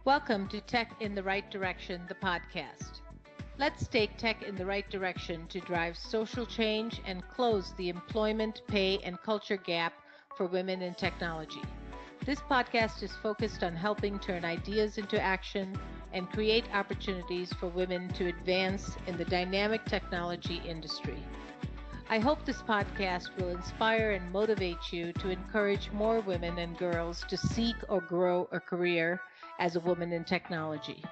Welcome to Tech in the Right Direction, the podcast. Let's take tech in the right direction to drive social change and close the employment, pay, and culture gap for women in technology. This podcast is focused on helping turn ideas into action and create opportunities for women to advance in the dynamic technology industry. I hope this podcast will inspire and motivate you to encourage more women and girls to seek or grow a career as a woman in technology.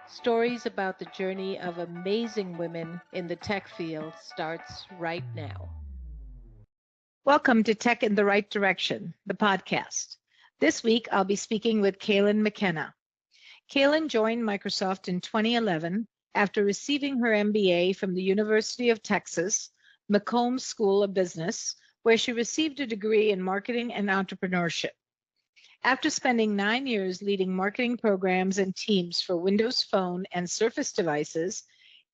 Stories about the journey of amazing women in the tech field starts right now. Welcome to Tech in the Right Direction, the podcast. This week, I'll be speaking with Kalin McKenna. Kalin joined Microsoft in 2011 after receiving her MBA from the University of Texas, McCombs School of Business, where she received a degree in marketing and entrepreneurship. After spending 9 years leading marketing programs and teams for Windows Phone and Surface devices,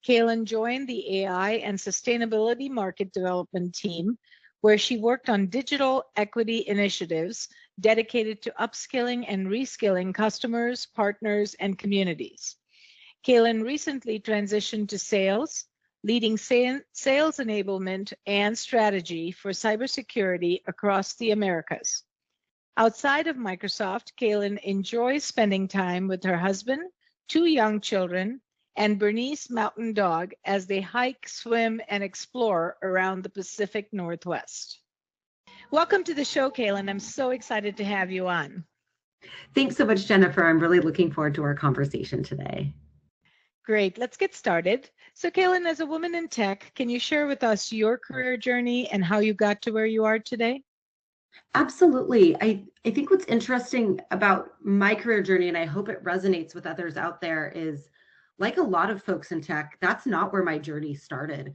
Kalin joined the AI and Sustainability Market Development team, where she worked on digital equity initiatives dedicated to upskilling and reskilling customers, partners, and communities. Kalin recently transitioned to sales, leading sales enablement and strategy for cybersecurity across the Americas. Outside of Microsoft, Kalin enjoys spending time with her husband, 2 young children, and Bernese mountain dog as they hike, swim, and explore around the Pacific Northwest. Welcome to the show, Kalin. I'm so excited to have you on. Thanks so much, Jennifer. I'm really looking forward to our conversation today. Great. Let's get started. So, Kalin, as a woman in tech, can you share with us your career journey and how you got to where you are today? Absolutely. I think what's interesting about my career journey, and I hope it resonates with others out there, is like a lot of folks in tech, that's not where my journey started.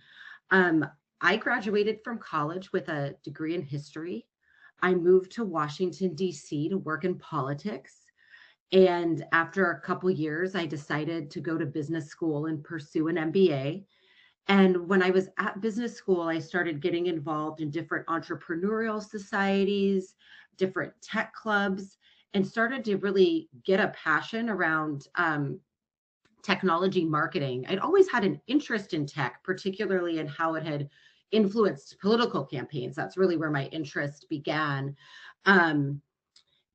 I graduated from college with a degree in history. I moved to Washington, D.C. to work in politics. And after a couple years, I decided to go to business school and pursue an MBA. And when I was at business school, I started getting involved in different entrepreneurial societies, different tech clubs, and started to really get a passion around technology marketing. I'd always had an interest in tech, particularly in how it had influenced political campaigns. That's really where my interest began. But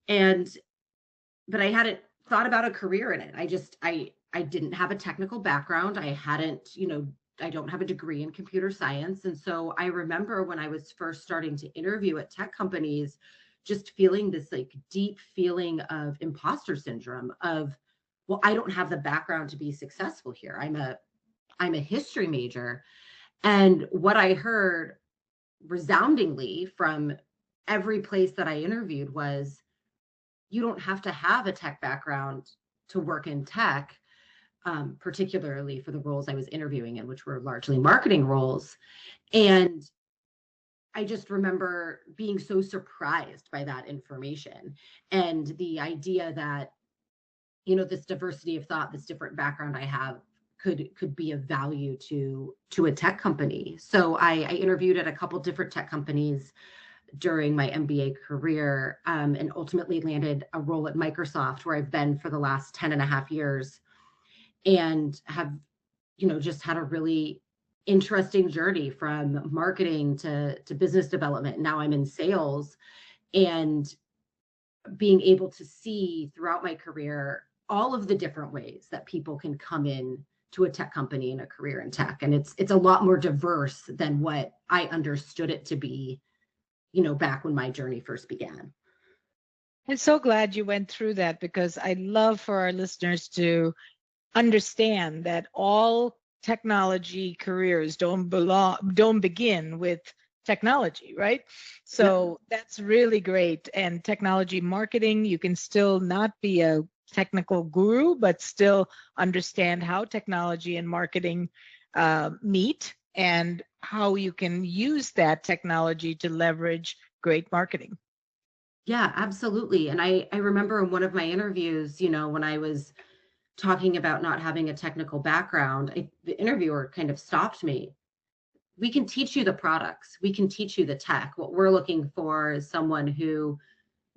I hadn't thought about a career in it. I didn't have a technical background. I don't have a degree in computer science. And so I remember when I was first starting to interview at tech companies, just feeling this like deep feeling of imposter syndrome of, well, I don't have the background to be successful here. I'm a history major. And what I heard resoundingly from every place that I interviewed was, you don't have to have a tech background to work in tech, particularly for the roles I was interviewing in, which were largely marketing roles. And I just remember being so surprised by that information and the idea that, this diversity of thought, this different background I have could be of value to a tech company. So I interviewed at a couple different tech companies during my MBA career, and ultimately landed a role at Microsoft, where I've been for the last 10 and a half years, and have, just had a really interesting journey from marketing to business development. Now I'm in sales, and being able to see throughout my career all of the different ways that people can come in to a tech company and a career in tech. And it's a lot more diverse than what I understood it to be, back when my journey first began. I'm so glad you went through that, because I'd love for our listeners to understand that all technology careers don't begin with technology, right? So That's really great. And technology marketing, you can still not be a technical guru, but still understand how technology and marketing meet, and how you can use that technology to leverage great marketing. Yeah, absolutely. And I remember in one of my interviews, when I was talking about not having a technical background, the interviewer kind of stopped me. We can teach you the products. We can teach you the tech. What we're looking for is someone who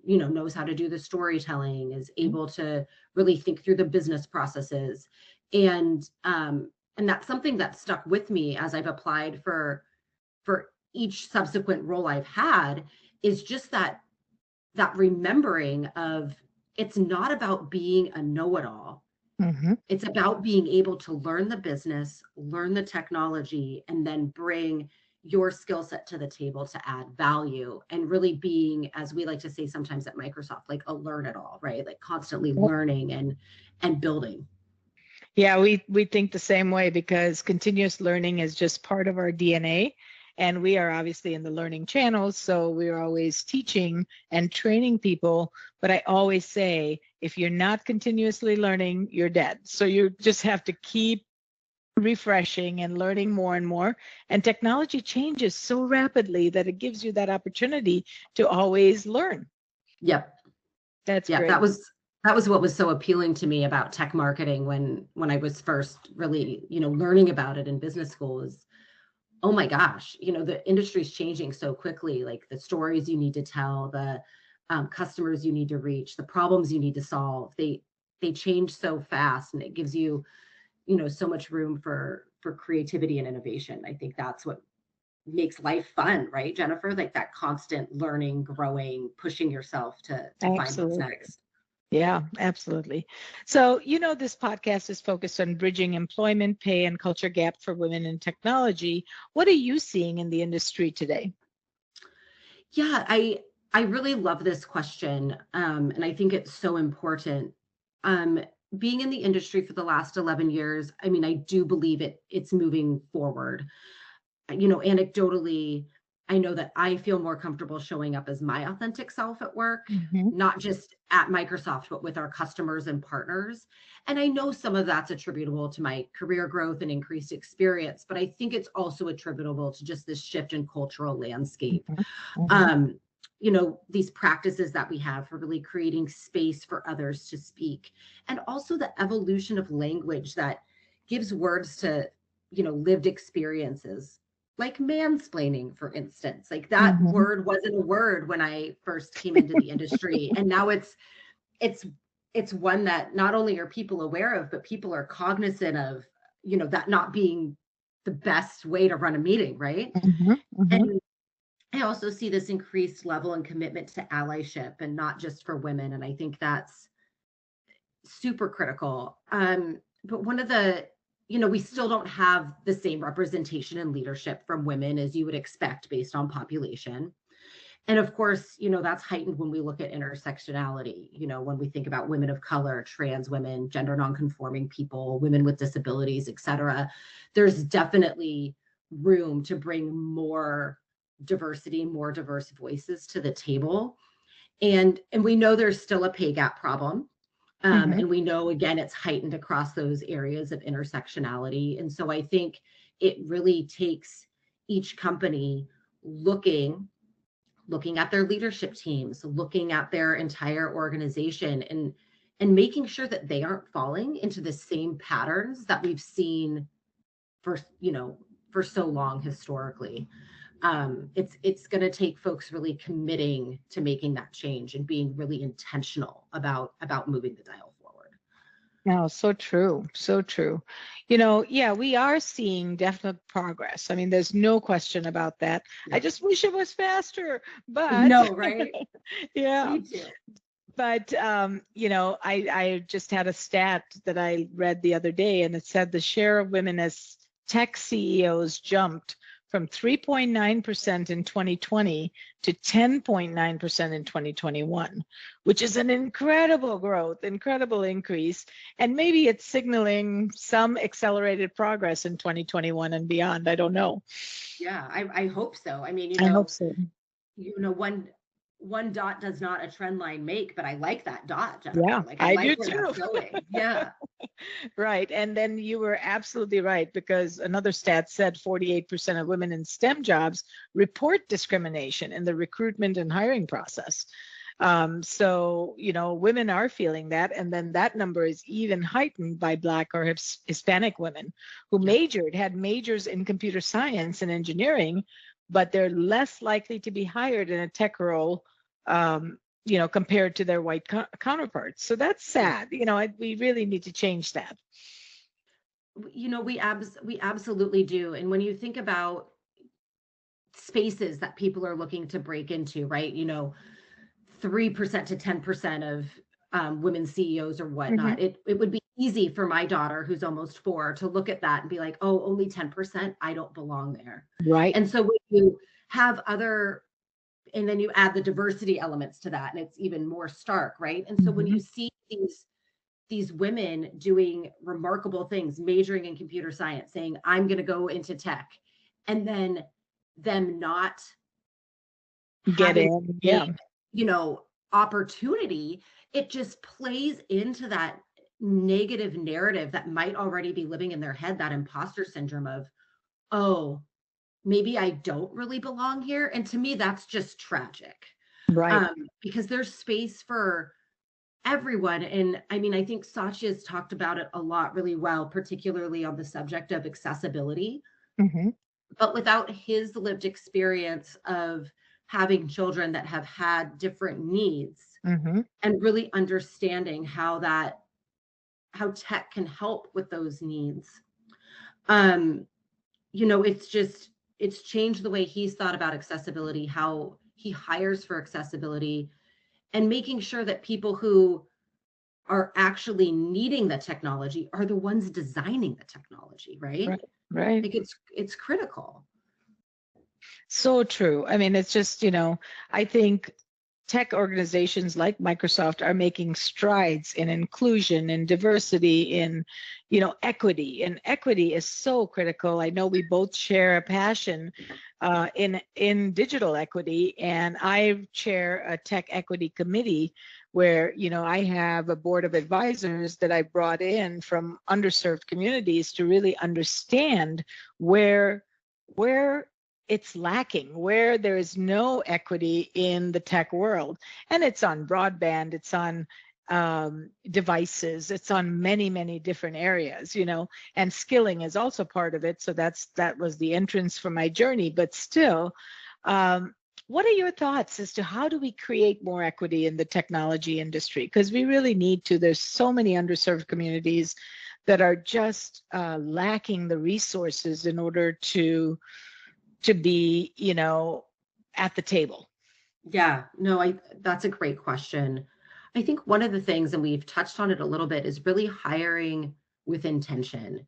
knows how to do the storytelling, is able to really think through the business processes. And that's something that stuck with me as I've applied for each subsequent role I've had, is just that remembering of, it's not about being a know-it-all. Mm-hmm. It's about being able to learn the business, learn the technology, and then bring your skill set to the table to add value, and really being, as we like to say sometimes at Microsoft, like a learn it all, right? Like constantly learning and building. Yeah, we think the same way, because continuous learning is just part of our DNA. And we are obviously in the learning channels, so we're always teaching and training people. But I always say, if you're not continuously learning, you're dead. So you just have to keep refreshing and learning more and more. And technology changes so rapidly that it gives you that opportunity to always learn. Yep. That's Yeah, great. that was what was so appealing to me about tech marketing when I was first really, learning about it in business school, is, oh my gosh, the industry's changing so quickly. Like the stories you need to tell, the customers you need to reach, the problems you need to solve, they change so fast, and it gives you, so much room for creativity and innovation. I think that's what makes life fun, right, Jennifer? Like that constant learning, growing, pushing yourself to find what's Absolutely. next. Yeah, absolutely. So, this podcast is focused on bridging employment, pay, and culture gap for women in technology. What are you seeing in the industry today? Yeah, I really love this question, and I think it's so important. Um, Being in the industry for the last 11 years, I mean, I do believe it's moving forward. Anecdotally, I know that I feel more comfortable showing up as my authentic self at work, Mm-hmm. not just at Microsoft, but with our customers and partners. And I know some of that's attributable to my career growth and increased experience, but I think it's also attributable to just this shift in cultural landscape. Mm-hmm. These practices that we have for really creating space for others to speak, and also the evolution of language that gives words to, lived experiences, like mansplaining, for instance. Like that Mm-hmm. word wasn't a word when I first came into the industry, and now it's it's one that not only are people aware of, but people are cognizant of, that not being the best way to run a meeting, right? Mm-hmm. Mm-hmm. And I also see this increased level and commitment to allyship, and not just for women. And I think that's super critical. But one of the, we still don't have the same representation in leadership from women as you would expect based on population. And of course, that's heightened when we look at intersectionality, when we think about women of color, trans women, gender nonconforming people, women with disabilities, et cetera. There's definitely room to bring more diversity, more diverse voices to the table. And we know there's still a pay gap problem. Mm-hmm. And we know, again, it's heightened across those areas of intersectionality. And so I think it really takes each company looking at their leadership teams, looking at their entire organization, and making sure that they aren't falling into the same patterns that we've seen for, for so long historically. It's going to take folks really committing to making that change and being really intentional about moving the dial forward. No, so true. So true. Yeah, we are seeing definite progress. I mean, there's no question about that. I Yeah. just wish it was faster, but No, right? yeah. Me too. But I just had a stat that I read the other day, and it said the share of women as tech CEOs jumped from 3.9% in 2020 to 10.9% in 2021, which is an incredible growth, incredible increase. And maybe it's signaling some accelerated progress in 2021 and beyond. I don't know. Yeah, I hope so. I mean, I hope so. One dot does not a trend line make, but I like that dot, Jennifer. Yeah, Like I I do like where too. that's going. Yeah. Right. And then you were absolutely right, because another stat said 48% of women in STEM jobs report discrimination in the recruitment and hiring process. So, women are feeling that. And then that number is even heightened by Black or Hispanic women who had majors in computer science and engineering, but they're less likely to be hired in a tech role compared to their white counterparts. So that's sad. We really need to change that. We absolutely do. And when you think about spaces that people are looking to break into, right? 3% to 10% of women CEOs or whatnot. Mm-hmm. It would be easy for my daughter, who's almost 4, to look at that and be like, oh, only 10%, I don't belong there. Right. And so when you have and then you add the diversity elements to that, and it's even more stark, right? And so when you see these women doing remarkable things, majoring in computer science, saying, I'm going to go into tech, and then them not get in, yeah, opportunity, it just plays into that negative narrative that might already be living in their head, that imposter syndrome of, oh, maybe I don't really belong here. And to me, that's just tragic. right. Because there's space for everyone. And I mean, I think Satya's talked about it a lot really well, particularly on the subject of accessibility. Mm-hmm. But without his lived experience of having children that have had different needs, and really understanding how tech can help with those needs, it's changed the way he's thought about accessibility, how he hires for accessibility, and making sure that people who are actually needing the technology are the ones designing the technology, right? Right. Like it's critical. So true. I mean, it's just, I think tech organizations like Microsoft are making strides in inclusion and diversity, in, equity. And equity is so critical. I know we both share a passion in digital equity, and I chair a tech equity committee where, I have a board of advisors that I brought in from underserved communities to really understand where it's lacking, where there is no equity in the tech world. And it's on broadband, it's on devices, it's on many, many different areas, and skilling is also part of it. So that was the entrance for my journey. But still, what are your thoughts as to how do we create more equity in the technology industry? Because we really need to. There's so many underserved communities that are just lacking the resources in order to be, at the table. Yeah, no, that's a great question. I think one of the things, and we've touched on it a little bit, is really hiring with intention.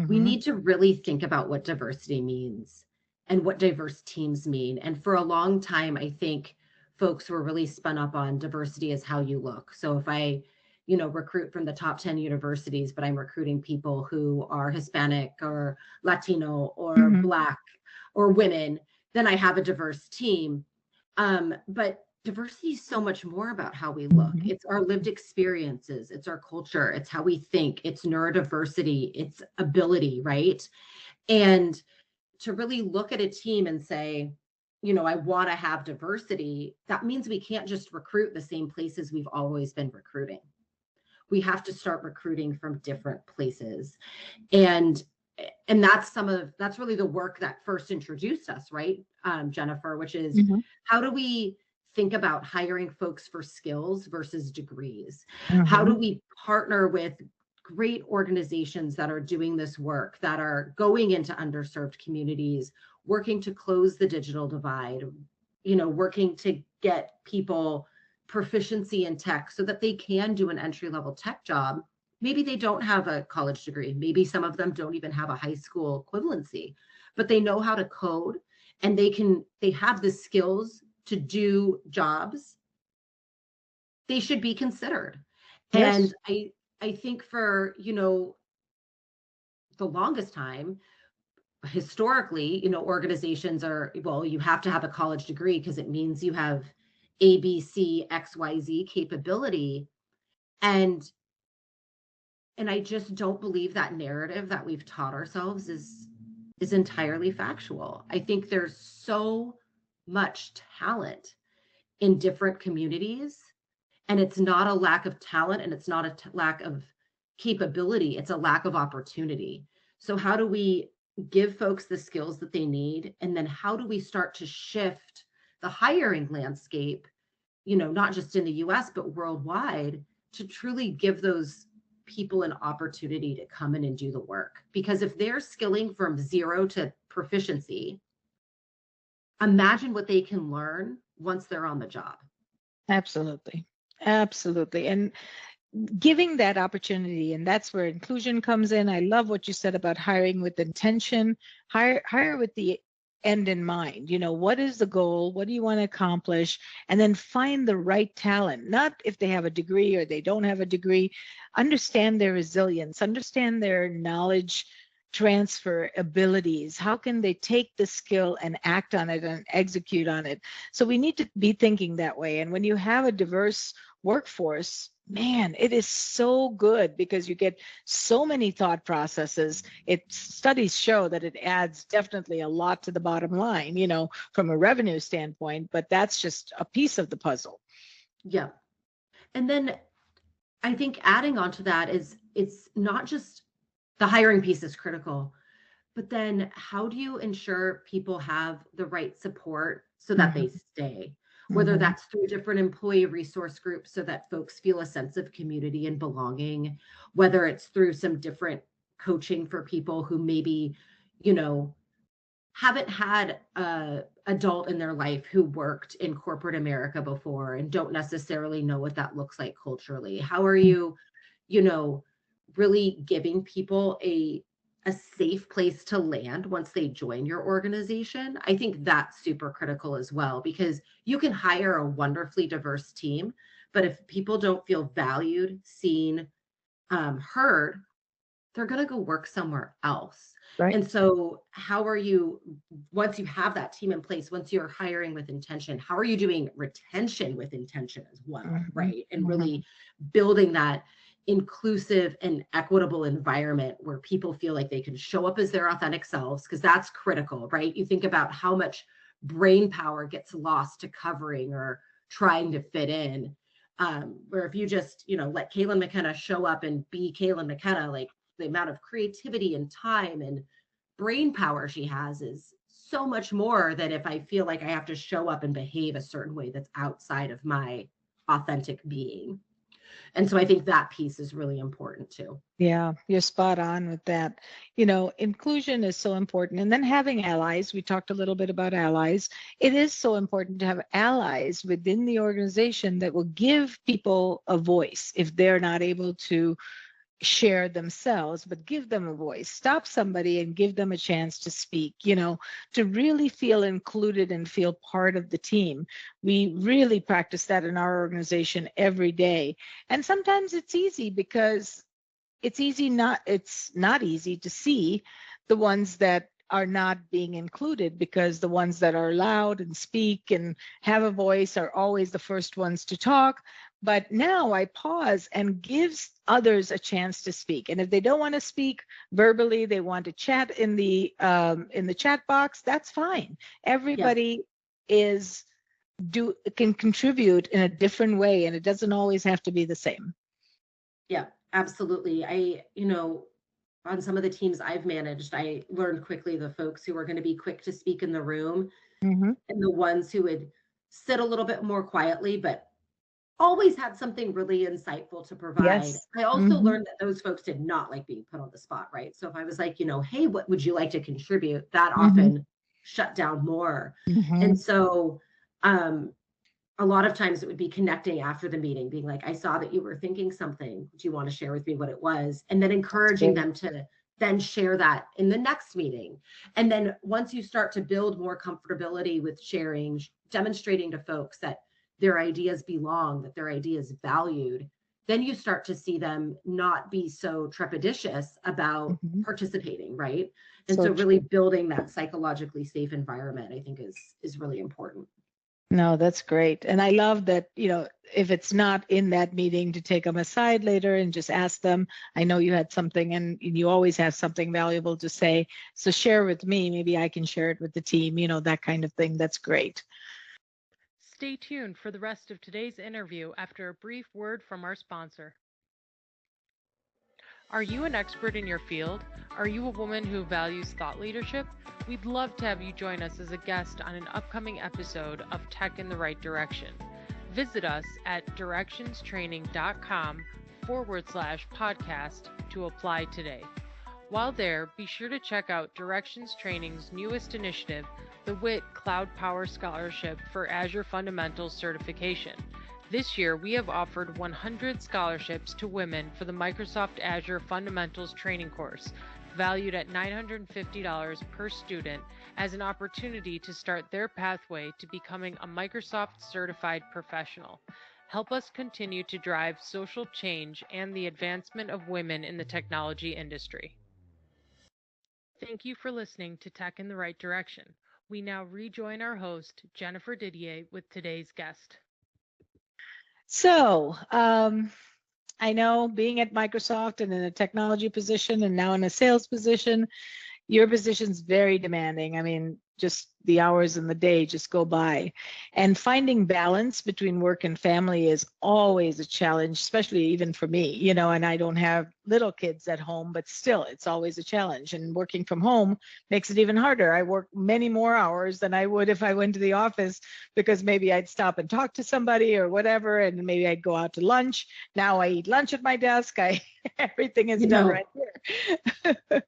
We need to really think about what diversity means and what diverse teams mean. And for a long time, I think folks were really spun up on diversity as how you look. So if I, recruit from the top 10 universities, but I'm recruiting people who are Hispanic or Latino or Black or women, then I have a diverse team. But diversity is so much more about how we look. It's our lived experiences, it's our culture, it's how we think, it's neurodiversity, it's ability, right? And to really look at a team and say, I want to have diversity, that means we can't just recruit the same places we've always been recruiting. We have to start recruiting from different places. And that's really the work that first introduced us, right, Jennifer, which is how do we think about hiring folks for skills versus degrees? How do we partner with great organizations that are doing this work, that are going into underserved communities, working to close the digital divide, working to get people proficiency in tech so that they can do an entry-level tech job. Maybe they don't have a college degree. Maybe some of them don't even have a high school equivalency, but they know how to code, and they have the skills to do jobs. They should be considered. Yes. And I think for, the longest time, historically, organizations are, well, you have to have a college degree because it means you have A, B, C, X, Y, Z capability. And I just don't believe that narrative that we've taught ourselves is entirely factual. I think there's so much talent in different communities, and it's not a lack of talent, and it's not a lack of capability. It's a lack of opportunity. So how do we give folks the skills that they need? And then how do we start to shift the hiring landscape not just in the US, but worldwide, to truly give those people an opportunity to come in and do the work. Because if they're skilling from zero to proficiency, imagine what they can learn once they're on the job. Absolutely. Absolutely. And giving that opportunity, and that's where inclusion comes in. I love what you said about hiring with intention, hire with the end in mind. What is the goal? What do you want to accomplish? And then find the right talent, not if they have a degree or they don't have a degree. Understand their resilience, understand their knowledge transfer abilities. How can they take the skill and act on it and execute on it? So we need to be thinking that way. And when you have a diverse workforce, man, it is so good because you get so many thought processes. Studies show that it adds definitely a lot to the bottom line, from a revenue standpoint, but that's just a piece of the puzzle. Yeah. And then I think adding on to that is, it's not just the hiring piece is critical, but then how do you ensure people have the right support so that they stay? Whether that's through different employee resource groups so that folks feel a sense of community and belonging, whether it's through some different coaching for people who maybe, haven't had a adult in their life who worked in corporate America before and don't necessarily know what that looks like culturally. How are you, really giving people a safe place to land once they join your organization? I think that's super critical as well, because you can hire a wonderfully diverse team, but if people don't feel valued, seen, heard, they're going to go work somewhere else. Right. And so how are you, once you have that team in place, once you're hiring with intention, how are you doing retention with intention as well, right? And really building that inclusive and equitable environment where people feel like they can show up as their authentic selves, because that's critical, right? You think about how much brain power gets lost to covering or trying to fit in. Where if you just, let Kalin McKenna show up and be Kalin McKenna, like the amount of creativity and time and brain power she has is so much more than if I feel like I have to show up and behave a certain way that's outside of my authentic being. And so I think that piece is really important too. Yeah, you're spot on with that. Inclusion is so important. And then having allies, we talked a little bit about allies. It is so important to have allies within the organization that will give people a voice if they're not able to share themselves, but give them a voice. Stop somebody and give them a chance to speak, to really feel included and feel part of the team. We really practice that in our organization every day. And sometimes it's easy because it's not easy to see the ones that are not being included, because the ones that are loud and speak and have a voice are always the first ones to talk. But now I pause and gives others a chance to speak. And if they don't want to speak verbally, they want to chat in the chat box, that's fine. Everybody can contribute in a different way, and it doesn't always have to be the same. Yeah, absolutely. On some of the teams I've managed, I learned quickly the folks who are going to be quick to speak in the room, and the ones who would sit a little bit more quietly, but always had something really insightful to provide. Yes. I also learned that those folks did not like being put on the spot, right? So if I was like, hey, what would you like to contribute? That often shut down more. And so a lot of times it would be connecting after the meeting, being like, I saw that you were thinking something. Do you want to share with me what it was? And then encouraging them to then share that in the next meeting. And then once you start to build more comfortability with sharing, demonstrating to folks that their ideas belong, that their ideas valued, then you start to see them not be so trepidatious about participating, right? And so really building that psychologically safe environment, I think is really important. No, that's great. And I love that, if it's not in that meeting, to take them aside later and just ask them. I know you had something, and you always have something valuable to say. So share with me, maybe I can share it with the team, that kind of thing. That's great. Stay tuned for the rest of today's interview after a brief word from our sponsor. Are you an expert in your field? Are you a woman who values thought leadership? We'd love to have you join us as a guest on an upcoming episode of Tech in the Right Direction. Visit us at directionstraining.com/podcast to apply today. While there, be sure to check out Directions Training's newest initiative, the WIT Cloud Power Scholarship for Azure Fundamentals Certification. This year, we have offered 100 scholarships to women for the Microsoft Azure Fundamentals Training course, valued at $950 per student, as an opportunity to start their pathway to becoming a Microsoft certified professional. Help us continue to drive social change and the advancement of women in the technology industry. Thank you for listening to Tech in the Right Direction. We now rejoin our host, Jennifer Didier, with today's guest. So, I know being at Microsoft and in a technology position and now in a sales position, your position's very demanding. I mean, just the hours in the day just go by. And finding balance between work and family is always a challenge, especially even for me, and I don't have little kids at home, but still it's always a challenge. And working from home makes it even harder. I work many more hours than I would if I went to the office, because maybe I'd stop and talk to somebody or whatever, and maybe I'd go out to lunch. Now I eat lunch at my desk. Everything is done right here.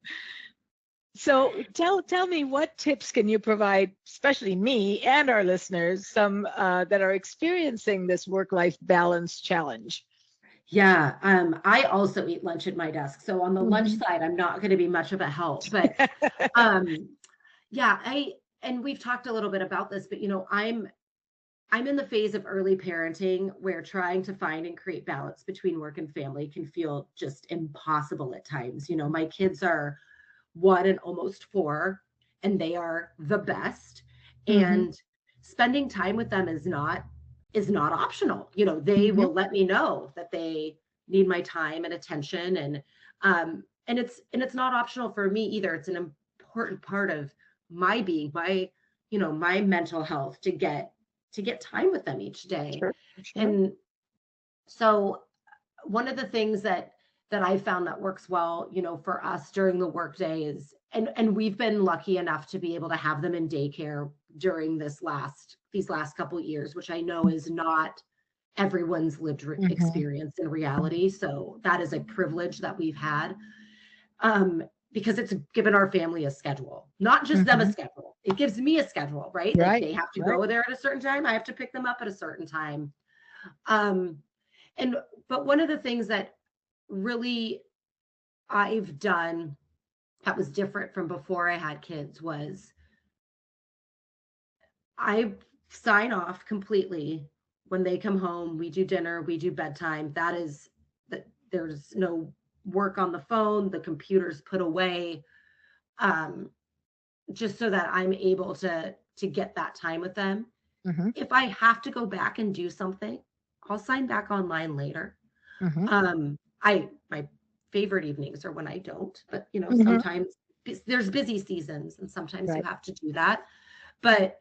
So tell me, what tips can you provide, especially me and our listeners, some that are experiencing this work-life balance challenge? Yeah, I also eat lunch at my desk. So on the lunch side, I'm not going to be much of a help. But yeah, and we've talked a little bit about this, but I'm in the phase of early parenting where trying to find and create balance between work and family can feel just impossible at times. My kids are 1 and almost 4, and they are the best. And spending time with them is not optional. They will let me know that they need my time and attention, and it's not optional for me either. It's an important part of my being, my mental health, to get time with them each day. Sure. And so one of the things that I found that works well, for us during the workday is, and we've been lucky enough to be able to have them in daycare during these last couple of years, which I know is not everyone's lived experience in reality. So that is a privilege that we've had, because it's given our family a schedule, not just them a schedule. It gives me a schedule, right? Like they have to go there at a certain time. I have to pick them up at a certain time. But one of the things that really I've done that was different from before I had kids was I sign off completely when they come home. We do dinner, we do bedtime. That there's no work on the phone, the computer's put away, just so that I'm able to get that time with them. If I have to go back and do something, I'll sign back online later. My favorite evenings are when I don't, but sometimes there's busy seasons and sometimes you have to do that. But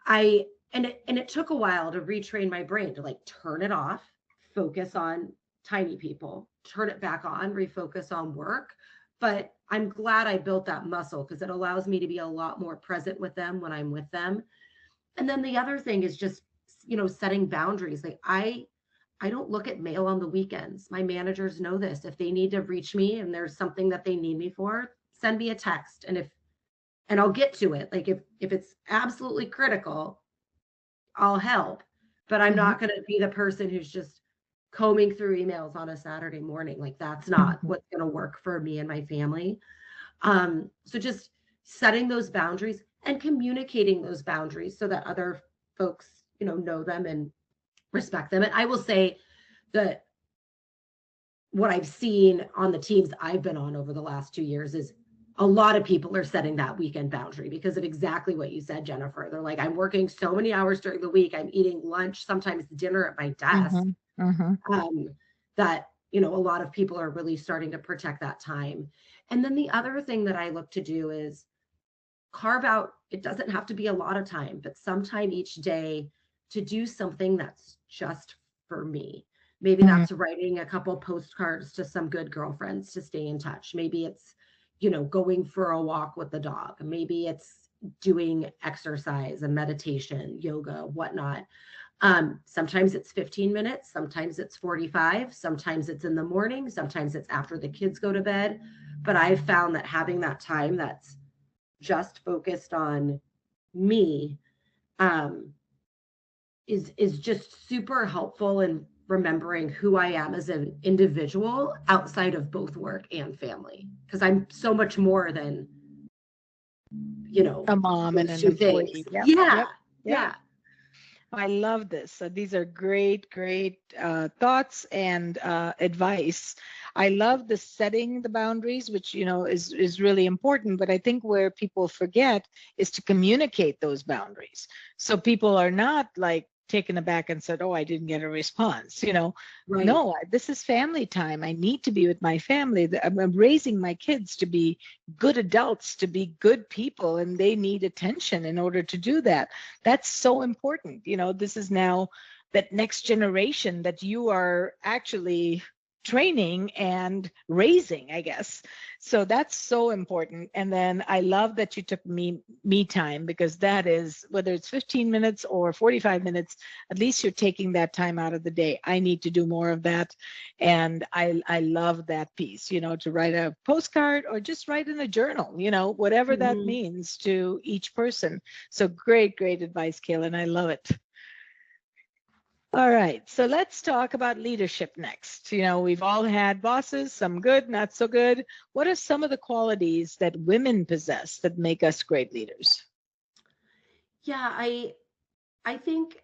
it took a while to retrain my brain to turn it off, focus on tiny people, turn it back on, refocus on work. But I'm glad I built that muscle, because it allows me to be a lot more present with them when I'm with them. And then the other thing is just, setting boundaries. I don't look at mail on the weekends. My managers know this. If they need to reach me and there's something that they need me for, send me a text. And I'll get to it. If it's absolutely critical, I'll help. But I'm not going to be the person who's just combing through emails on a Saturday morning. That's not what's going to work for me and my family. So just setting those boundaries and communicating those boundaries so that other folks, know them and respect them. And I will say that what I've seen on the teams I've been on over the last 2 years is a lot of people are setting that weekend boundary because of exactly what you said, Jennifer. They're like, I'm working so many hours during the week. I'm eating lunch, sometimes dinner at my desk. That, a lot of people are really starting to protect that time. And then the other thing that I look to do is carve out, it doesn't have to be a lot of time, but sometime each day to do something that's just for me. Maybe that's writing a couple postcards to some good girlfriends to stay in touch. Maybe it's, going for a walk with the dog. Maybe it's doing exercise and meditation, yoga, whatnot. Sometimes it's 15 minutes, sometimes it's 45, sometimes it's in the morning, sometimes it's after the kids go to bed. But I've found that having that time that's just focused on me, um, is just super helpful in remembering who I am as an individual outside of both work and family. Because I'm so much more than, A mom and those an two things. employee. Yep, Yeah. yep, yep. Yeah. I love this. So these are great, great thoughts and advice. I love the setting the boundaries, which is really important. But I think where people forget is to communicate those boundaries, so people are not like taken aback and said, "Oh, I didn't get a response." Right. No, this is family time. I need to be with my family. I'm raising my kids to be good adults, to be good people, and they need attention in order to do that. That's so important. This is now that next generation that you are actually training and raising, I guess. So that's so important. And then I love that you took me time, because that is, whether it's 15 minutes or 45 minutes, at least you're taking that time out of the day. I need to do more of that. And I love that piece, to write a postcard or just write in a journal, whatever that Mhm. means to each person. So great, great advice, Kaylin. I love it. All right, so let's talk about leadership next. We've all had bosses, some good, not so good. What are some of the qualities that women possess that make us great leaders? Yeah, I think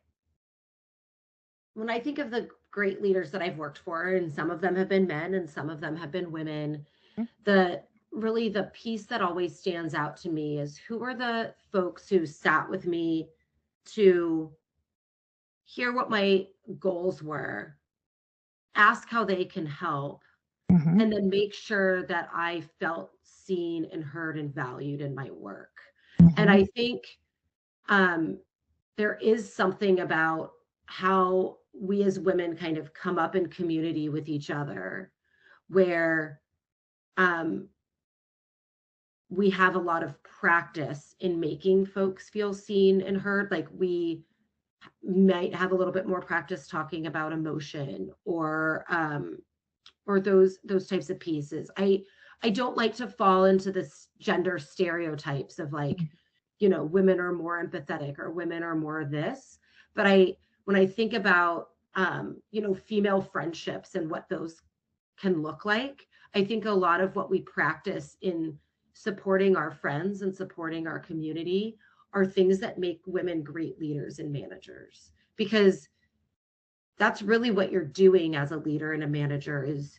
when I think of the great leaders that I've worked for, and some of them have been men and some of them have been women, the really the piece that always stands out to me is who are the folks who sat with me to hear what my goals were, ask how they can help, Mm-hmm. and then make sure that I felt seen and heard and valued in my work. And Mm-hmm. I think um, there is something about how we as women kind of come up in community with each other where um, we have a lot of practice in making folks feel seen and heard. Like we might have a little bit more practice talking about emotion or those types of pieces. I don't like to fall into this gender stereotypes of like, women are more empathetic or women are more this. But when I think about female friendships and what those can look like, I think a lot of what we practice in supporting our friends and supporting our community are things that make women great leaders and managers, because that's really what you're doing as a leader and a manager is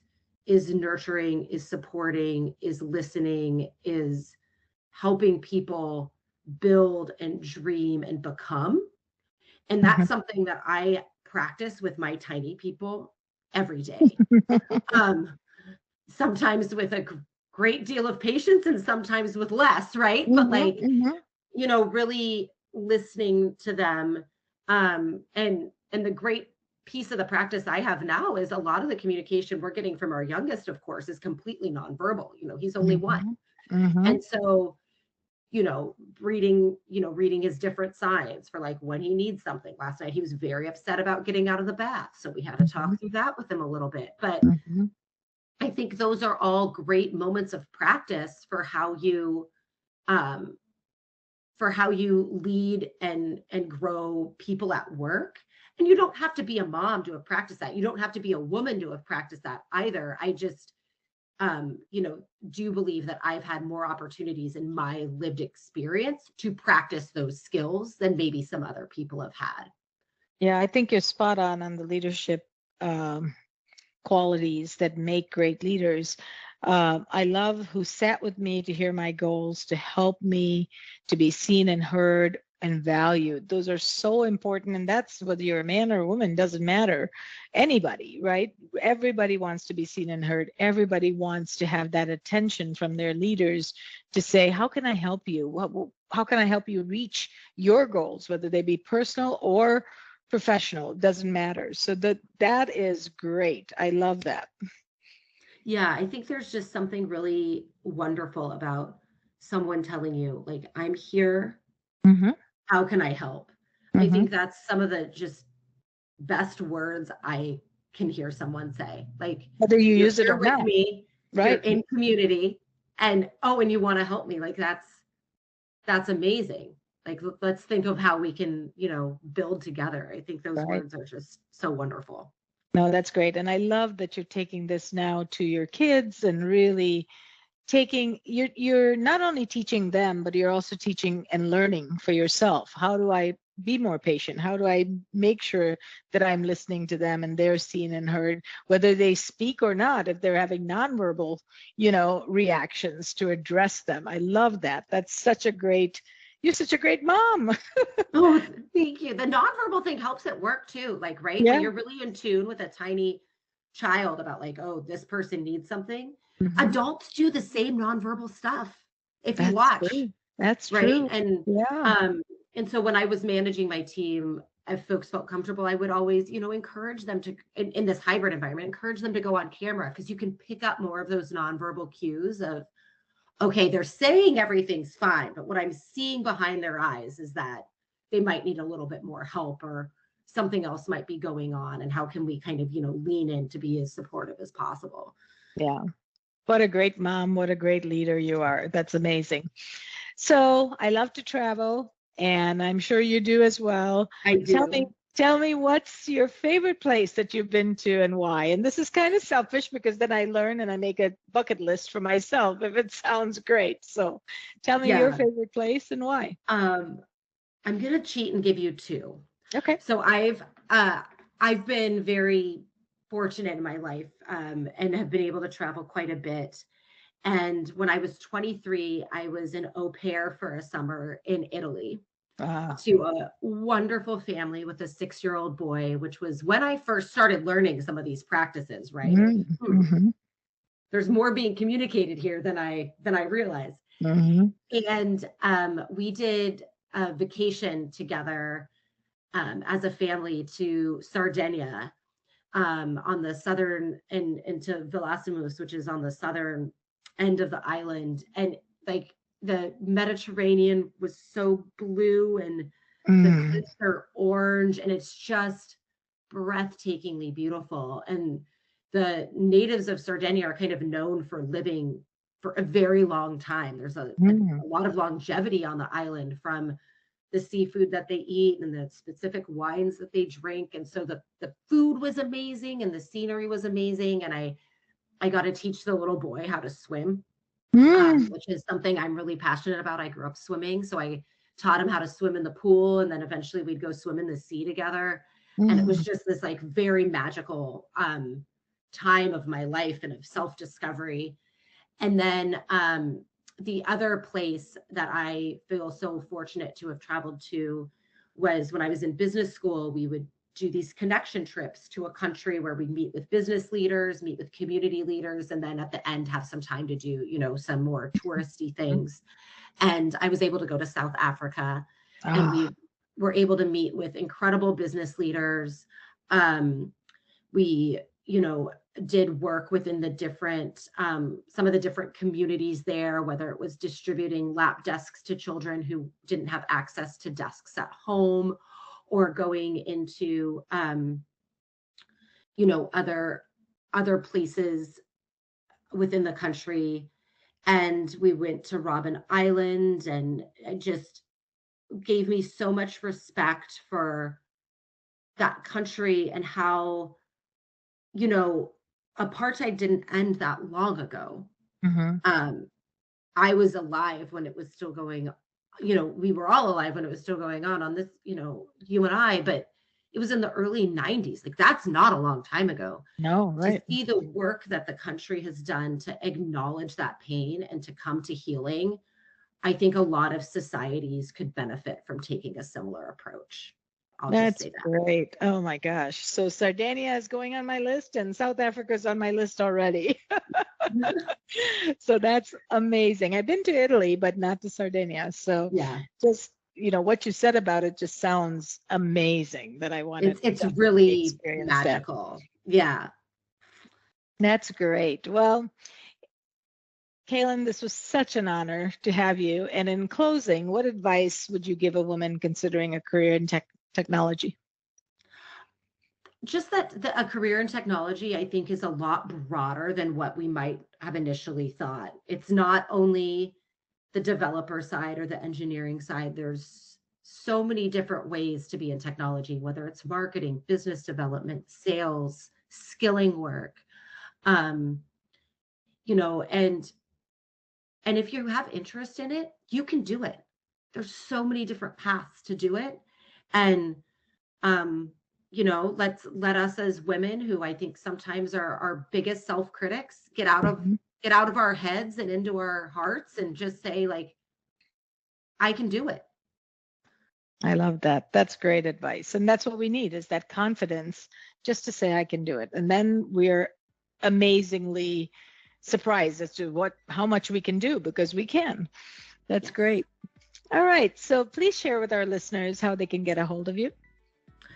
nurturing, is supporting, is listening, is helping people build and dream and become. And that's something that I practice with my tiny people every day. Um, Sometimes with a great deal of patience and sometimes with less, right? But Mm-hmm. like, Mm-hmm. really listening to them. And the great piece of the practice I have now is a lot of the communication we're getting from our youngest, of course, is completely nonverbal. He's only one. Mm-hmm. Mm-hmm. And so, reading his different signs for like when he needs something. Last night he was very upset about getting out of the bath. So we had to talk through that with him a little bit. But Mm-hmm. I think those are all great moments of practice um, for how you lead and grow people at work. And you don't have to be a mom to have practiced that. You don't have to be a woman to have practiced that either. I just do believe that I've had more opportunities in my lived experience to practice those skills than maybe some other people have had. Yeah, I think you're spot on the leadership um, qualities that make great leaders. I love who sat with me to hear my goals, to help me to be seen and heard and valued. Those are so important. And that's whether you're a man or a woman, doesn't matter. Anybody, right? Everybody wants to be seen and heard. Everybody wants to have that attention from their leaders to say, how can I help you? How can I help you reach your goals, whether they be personal or professional, doesn't matter. So that is great. I love that. Yeah, I think there's just something really wonderful about someone telling you, like, I'm here. Mm-hmm. How can I help? I Mm-hmm. think that's some of the just best words I can hear someone say. Like, whether you you're use it here or with not, me, you're right? in community, and you want to help me. Like, that's amazing. Like, let's think of how we can, build together. I think those Right. words are just so wonderful. No, that's great. And I love that you're taking this now to your kids and really you're not only teaching them, but you're also teaching and learning for yourself. How do I be more patient? How do I make sure that I'm listening to them and they're seen and heard, whether they speak or not, if they're having nonverbal, reactions, to address them. I love that. You're such a great mom. Oh, thank you. The nonverbal thing helps at work too. Like, right, when Yeah. you're really in tune with a tiny child about, like, oh, this person needs something. Mhm. Adults do the same nonverbal stuff if you That's watch, true. That's right? true. And Yeah. so when I was managing my team, if folks felt comfortable, I would always, encourage them to, in this hybrid environment, encourage them to go on camera, because you can pick up more of those nonverbal cues of, okay, they're saying everything's fine, but what I'm seeing behind their eyes is that they might need a little bit more help, or something else might be going on. And how can we kind of, lean in to be as supportive as possible? Yeah. What a great mom. What a great leader you are. That's amazing. So I love to travel, and I'm sure you do as well. I Tell me, do. tell me what's your favorite place that you've been to and why? And this is kind of selfish because then I learn and I make a bucket list for myself if it sounds great. So tell me your Yeah. favorite place and why. I'm going to cheat and give you two. Okay. So I've been very fortunate in my life, and have been able to travel quite a bit. And when I was 23, I was an au pair for a summer in Italy to a wonderful family with a 6-year-old boy, which was when I first started learning some of these practices, right? Mm-hmm. There's more being communicated here than I realized. Mm-hmm. And we did a vacation together, as a family, to Sardinia, on the southern, and into Villasimus, which is on the southern end of the island. And, like, the Mediterranean was so blue, and the cliffs are orange, and it's just breathtakingly beautiful. And the natives of Sardinia are kind of known for living for a very long time. There's a lot of longevity on the island, from the seafood that they eat and the specific wines that they drink. And so the food was amazing and the scenery was amazing. And I got to teach the little boy how to swim, which is something I'm really passionate about. I grew up swimming, so I taught him how to swim in the pool, and then eventually we'd go swim in the sea together. And it was just this, like, very magical time of my life and of self-discovery. And then the other place that I feel so fortunate to have traveled to was when I was in business school. We would do these connection trips to a country where we meet with business leaders, meet with community leaders, and then at the end have some time to do, some more touristy things. And I was able to go to South Africa, and we were able to meet with incredible business leaders. We, did work within the different, some of the different communities there, whether it was distributing lap desks to children who didn't have access to desks at home, or going into, other places within the country. And we went to Robben Island, and it just gave me so much respect for that country, and how, apartheid didn't end that long ago. I was alive when it was still going, we were all alive when it was still going on this, you and I, but it was in the early 90s. Like, that's not a long time ago. No, right. To see the work that the country has done to acknowledge that pain and to come to healing, I think a lot of societies could benefit from taking a similar approach. That's great. Oh my gosh. So Sardinia is going on my list, and South Africa is on my list already. So that's amazing. I've been to Italy, but not to Sardinia. So yeah, just, what you said about it just sounds amazing, that I want to. It's really magical. Yeah. That's great. Well, Kalin, this was such an honor to have you. And in closing, what advice would you give a woman considering a career in technology? just that a career in technology, I think, is a lot broader than what we might have initially thought. It's not only the developer side or the engineering side. There's so many different ways to be in technology, whether it's marketing, business development, sales, skilling work. Um, and if you have interest in it, you can do it. There's so many different paths to do it. And let us as women, who I think sometimes are our biggest self-critics, get out of our heads and into our hearts and just say, like, I can do it. I love that. That's great advice. And that's what we need, is that confidence just to say I can do it. And then we're amazingly surprised as to how much we can do, because we can. That's great. All right. So please share with our listeners how they can get a hold of you.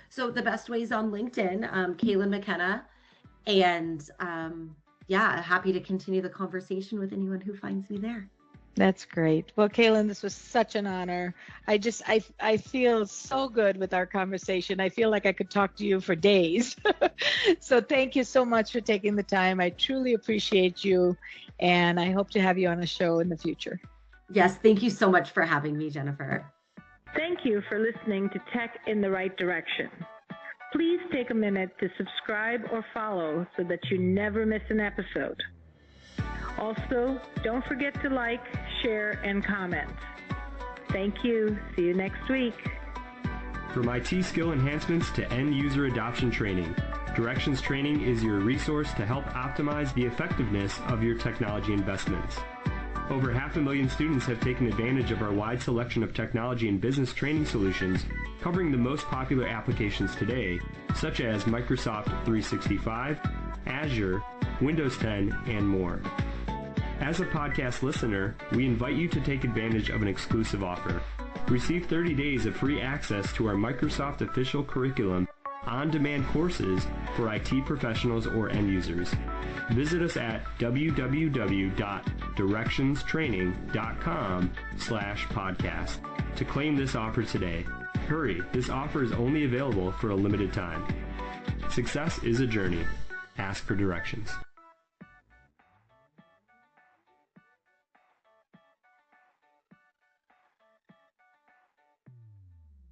So the best way is on LinkedIn, Kalin McKenna. And happy to continue the conversation with anyone who finds me there. That's great. Well, Kalin, this was such an honor. I feel so good with our conversation. I feel like I could talk to you for days. So thank you so much for taking the time. I truly appreciate you, and I hope to have you on a show in the future. Yes, thank you so much for having me, Jennifer. Thank you for listening to Tech in the Right Direction. Please take a minute to subscribe or follow so that you never miss an episode. Also, don't forget to like, share, and comment. Thank you. See you next week. From IT skill enhancements to end user adoption training, Directions Training is your resource to help optimize the effectiveness of your technology investments. Over 500,000 students have taken advantage of our wide selection of technology and business training solutions, covering the most popular applications today, such as Microsoft 365, Azure, Windows 10, and more. As a podcast listener, we invite you to take advantage of an exclusive offer. Receive 30 days of free access to our Microsoft official curriculum on-demand courses for IT professionals or end users. Visit us at www.directionstraining.com/podcast to claim this offer today. Hurry, this offer is only available for a limited time. Success is a journey. Ask for directions.